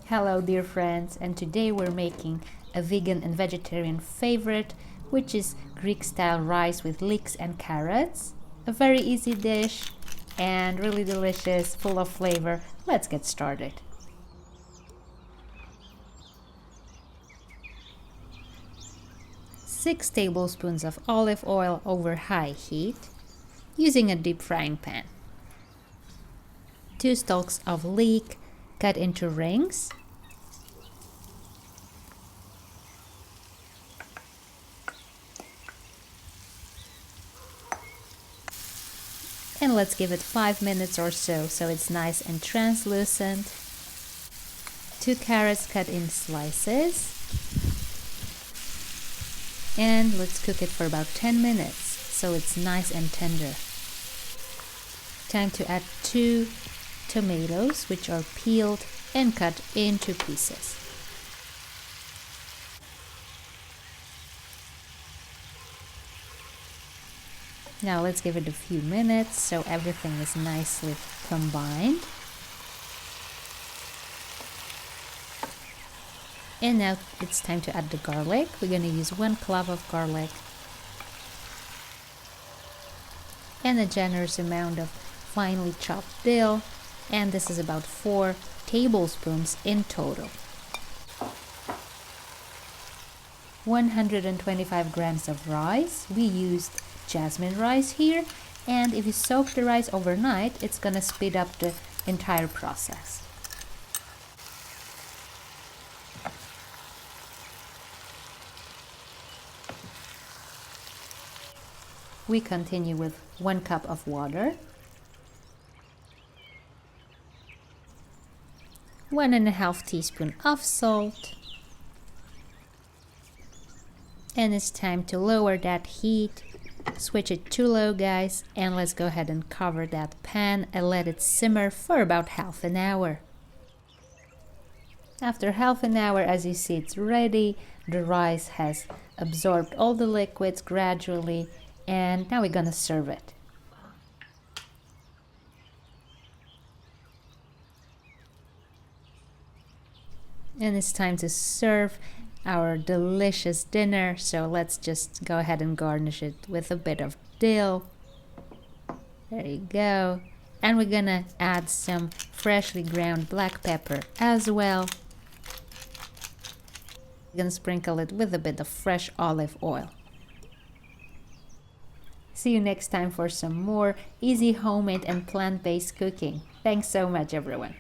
Hello dear friends, and today we're making a vegan and vegetarian favorite, which is Greek style rice with leeks and carrots. A very easy dish and really delicious, full of flavor. Let's get started. Six tablespoons of olive oil over high heat using a deep frying pan. 2 stalks of leek cut into rings. And let's give it 5 minutes or so it's nice and translucent. 2 carrots cut in slices. And let's cook it for about 10 minutes so it's nice and tender. Time to add 2 tomatoes, which are peeled and cut into pieces. Now let's give it a few minutes so everything is nicely combined. And now it's time to add the garlic. We're going to use 1 clove of garlic and a generous amount of finely chopped dill, and this is about 4 tablespoons in total. 125 grams of rice. We used jasmine rice here, and if you soak the rice overnight, it's gonna speed up the entire process. We continue with 1 cup of water, 1.5 teaspoons of salt, and it's time to lower that heat. Switch it to low, guys, and let's go ahead and cover that pan and let it simmer for about half an hour. After half an hour, as you see, it's ready. The rice has absorbed all the liquids gradually, and now we're gonna serve it. And it's time to serve our delicious dinner, so let's just go ahead and garnish it with a bit of dill. There you go. And we're gonna add some freshly ground black pepper as well. We're gonna sprinkle it with a bit of fresh olive oil. See you next time for some more easy homemade and plant-based cooking. Thanks so much, everyone.